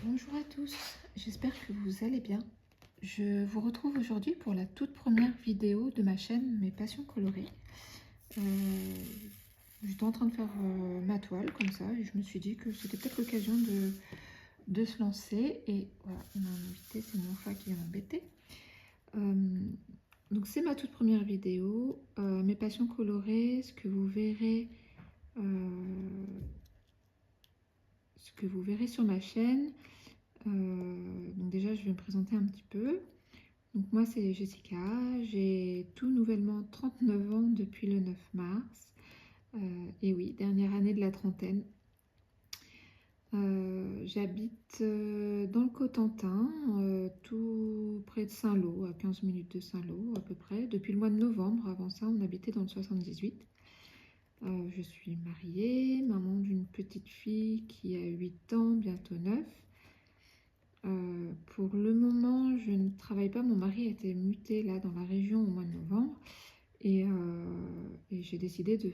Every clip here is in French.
Bonjour à tous, j'espère que vous allez bien. Je vous retrouve aujourd'hui pour la toute première vidéo de ma chaîne Mes Passions Colorées. J'étais en train de faire ma toile comme ça et je me suis dit que c'était peut-être l'occasion de se lancer. Et voilà, on a un invité, c'est mon chat qui vient m'embêter. Donc c'est ma toute première vidéo, Mes Passions Colorées, ce que vous verrez sur ma chaîne. Donc déjà, je vais me présenter un petit peu. Donc moi, c'est Jessica. J'ai tout nouvellement 39 ans depuis le 9 mars. Et oui, dernière année de la trentaine. J'habite dans le Cotentin, tout près de Saint-Lô, à 15 minutes de Saint-Lô à peu près. Depuis le mois de novembre, avant ça, on habitait dans le 78. Je suis mariée, maman d'une petite fille qui a 8 ans, bientôt 9. Pour le moment, je ne travaille pas. Mon mari a été muté là dans la région au mois de novembre et j'ai décidé de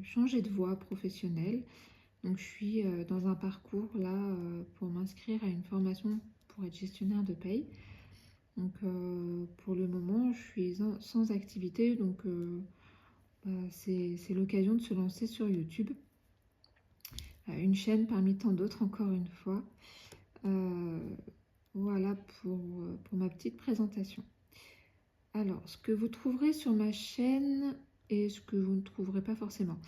changer de voie professionnelle. Donc, je suis dans un parcours là pour m'inscrire à une formation pour être gestionnaire de paye. Donc, pour le moment, je suis sans activité. Donc, c'est l'occasion de se lancer sur YouTube. Une chaîne parmi tant d'autres, encore une fois. Voilà pour ma petite présentation. Alors, ce que vous trouverez sur ma chaîne et ce que vous ne trouverez pas forcément.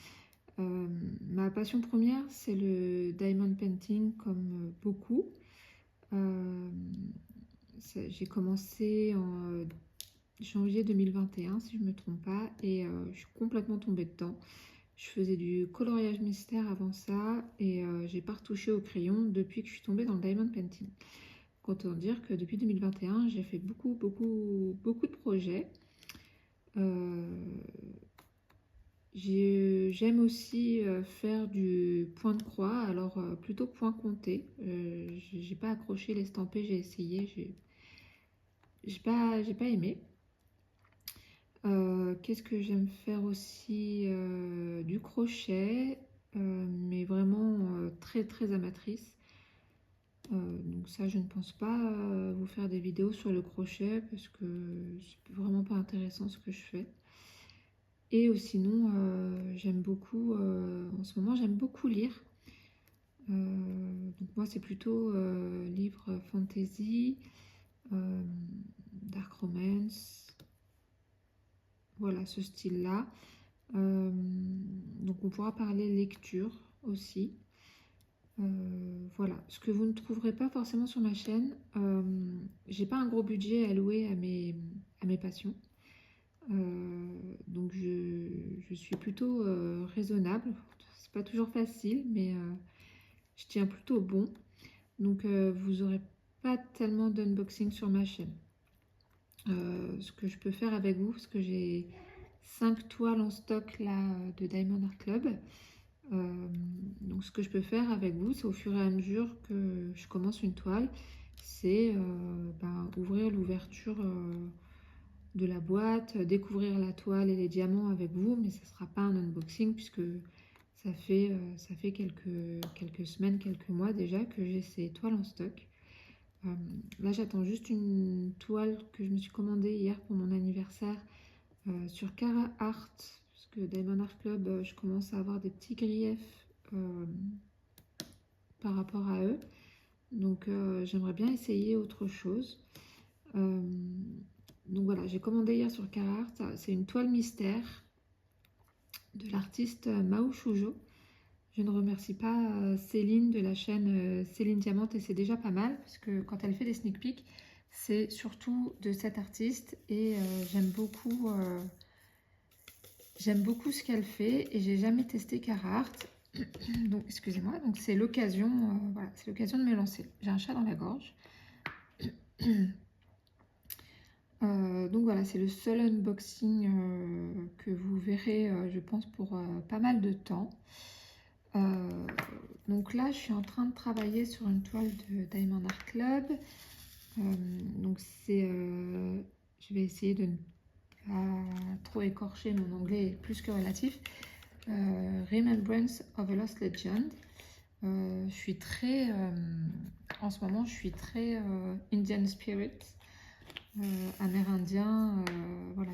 Ma passion première, c'est le diamond painting, comme beaucoup. J'ai commencé en janvier 2021, si je ne me trompe pas, et je suis complètement tombée dedans. Je faisais du coloriage mystère avant ça, et j'ai pas retouché au crayon depuis que je suis tombée dans le diamond painting. Autant dire que depuis 2021, j'ai fait beaucoup de projets. J'aime aussi faire du point de croix, alors plutôt point compté. J'ai pas accroché l'estampé, j'ai essayé, j'ai pas aimé. Qu'est-ce que j'aime faire aussi? Du crochet, mais vraiment très amatrice. Donc ça, je ne pense pas vous faire des vidéos sur le crochet parce que c'est vraiment pas intéressant ce que je fais. Et sinon, j'aime beaucoup, en ce moment, j'aime beaucoup lire. Donc moi, c'est plutôt livres fantasy, dark romance, voilà, ce style-là. Donc on pourra parler lecture aussi. Voilà, ce que vous ne trouverez pas forcément sur ma chaîne, j'ai pas un gros budget alloué à mes passions. Donc je suis plutôt raisonnable. C'est pas toujours facile, mais je tiens plutôt bon. Donc vous aurez pas tellement d'unboxing sur ma chaîne. Ce que je peux faire avec vous, parce que j'ai 5 toiles en stock là de Diamond Art Club. Donc ce que je peux faire avec vous, c'est au fur et à mesure que je commence une toile, c'est ouvrir l'ouverture de la boîte, découvrir la toile et les diamants avec vous, mais ça ne sera pas un unboxing puisque ça fait quelques semaines, quelques mois déjà que j'ai ces toiles en stock. Là, j'attends juste une toile que je me suis commandée hier pour mon anniversaire sur Cara Art, parce que Diamond Art Club, je commence à avoir des petits griefs par rapport à eux. Donc, j'aimerais bien essayer autre chose. Donc voilà, j'ai commandé hier sur Cara Art. C'est une toile mystère de l'artiste Mao Shoujo. Je ne remercie pas Céline de la chaîne Céline Diamante et c'est déjà pas mal parce que quand elle fait des sneak peeks, c'est surtout de cet artiste et j'aime beaucoup ce qu'elle fait et j'ai jamais testé Cara Art. Donc excusez-moi, donc c'est l'occasion voilà, c'est l'occasion de me lancer. J'ai un chat dans la gorge. Donc voilà, c'est le seul unboxing que vous verrez, je pense, pour pas mal de temps. Donc là, je suis en train de travailler sur une toile de Diamond Art Club. Donc je vais essayer de ne pas trop écorcher, mon anglais est plus que relatif. Remembrance of a Lost Legend. Je suis très, en ce moment, je suis très Indian Spirit, amérindien. Voilà,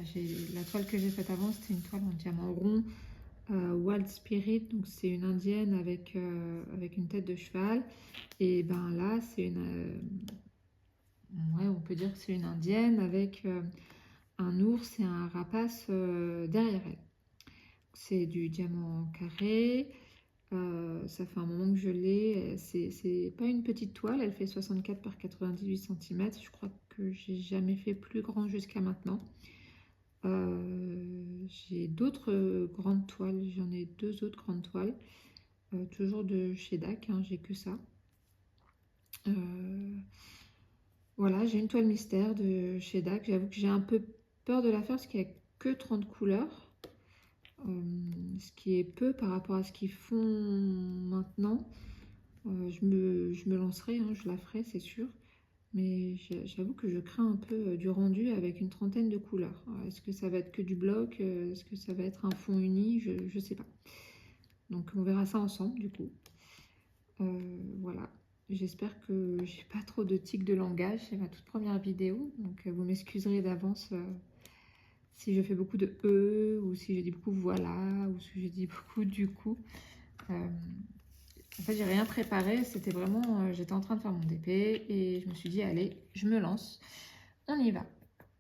la toile que j'ai faite avant, c'était une toile en diamant rond, Wild Spirit, donc c'est une indienne avec, avec une tête de cheval. Et ben là, c'est une, ouais, on peut dire que c'est une indienne avec un ours et un rapace derrière elle. C'est du diamant carré. Ça fait un moment que je l'ai. C'est pas une petite toile, elle fait 64 par 98 cm. Je crois que j'ai jamais fait plus grand jusqu'à maintenant. J'ai d'autres grandes toiles, j'en ai deux autres grandes toiles, toujours de chez DAC, hein, j'ai que ça. Voilà, j'ai une toile mystère de chez DAC. J'avoue que j'ai un peu peur de la faire parce qu'il n'y a que 30 couleurs. Ce qui est peu par rapport à ce qu'ils font maintenant. Je me lancerai, hein, je la ferai, c'est sûr. Mais j'avoue que je crains un peu du rendu avec une trentaine de couleurs. Est-ce que ça va être que du bloc? Est-ce que ça va être un fond uni? Je ne sais pas. Donc on verra ça ensemble du coup. Voilà. J'espère que j'ai pas trop de tics de langage. C'est ma toute première vidéo. Donc vous m'excuserez d'avance si je fais beaucoup de E, ou si je dis beaucoup voilà, ou si je dis beaucoup du coup. En fait, j'ai rien préparé, c'était vraiment, j'étais en train de faire mon DP et je me suis dit, allez, je me lance, on y va.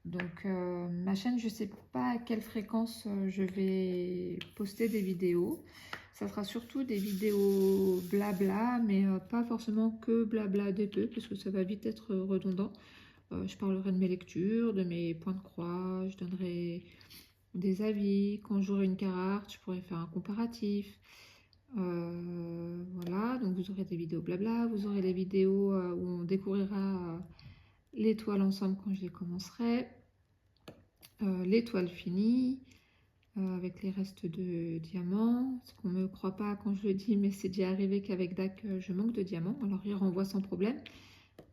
Donc, ma chaîne, je sais pas à quelle fréquence je vais poster des vidéos. Ça sera surtout des vidéos blabla, mais pas forcément que blabla DP, parce que ça va vite être redondant. Je parlerai de mes lectures, de mes points de croix, je donnerai des avis. Quand j'aurai une carte, je pourrai faire un comparatif. Voilà, donc vous aurez des vidéos blabla, vous aurez des vidéos où on découvrira les toiles ensemble quand je les commencerai, les toiles finies, avec les restes de diamants. Ce qu'on ne me croit pas quand je le dis, mais c'est déjà arrivé qu'avec DAC, je manque de diamants, alors il renvoie sans problème.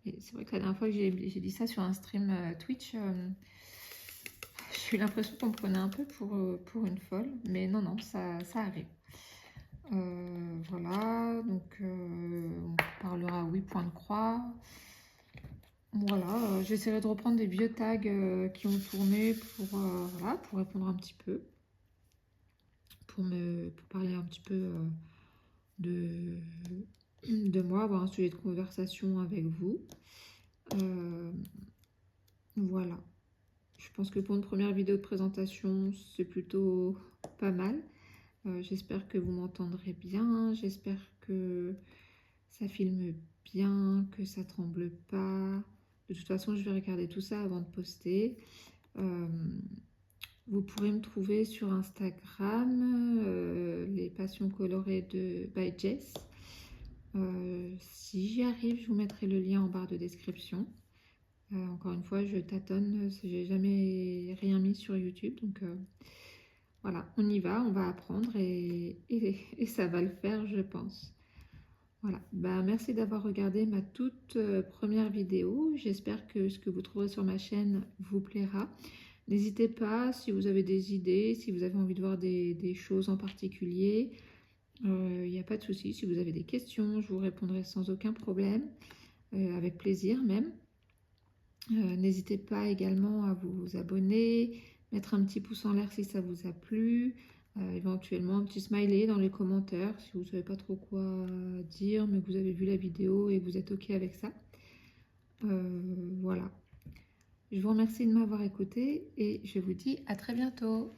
Et c'est vrai que la dernière fois que j'ai dit ça sur un stream Twitch, j'ai eu l'impression qu'on me prenait un peu pour une folle, mais non, non, ça arrive. Voilà, donc on parlera, oui, point de croix. Voilà, j'essaierai de reprendre des vieux tags qui ont tourné voilà, pour répondre un petit peu, pour parler un petit peu de, de moi, avoir un sujet de conversation avec vous. Voilà, je pense que pour une première vidéo de présentation, c'est plutôt pas mal. J'espère que vous m'entendrez bien, j'espère que ça filme bien, que ça tremble pas. De toute façon, je vais regarder tout ça avant de poster. Vous pourrez me trouver sur Instagram, les passions colorées de by Jess. Si j'y arrive, je vous mettrai le lien en barre de description. Encore une fois, je tâtonne, j'ai jamais rien mis sur YouTube, donc voilà, on y va, on va apprendre et ça va le faire, je pense. Voilà, bah, merci d'avoir regardé ma toute première vidéo. J'espère que ce que vous trouverez sur ma chaîne vous plaira. N'hésitez pas, si vous avez des idées, si vous avez envie de voir des choses en particulier, il n'y a pas de souci. Si vous avez des questions, je vous répondrai sans aucun problème, avec plaisir même. N'hésitez pas également à vous abonner, mettre un petit pouce en l'air si ça vous a plu, éventuellement un petit smiley dans les commentaires si vous ne savez pas trop quoi dire, mais que vous avez vu la vidéo et que vous êtes OK avec ça. Voilà. Je vous remercie de m'avoir écouté et je vous dis à très bientôt.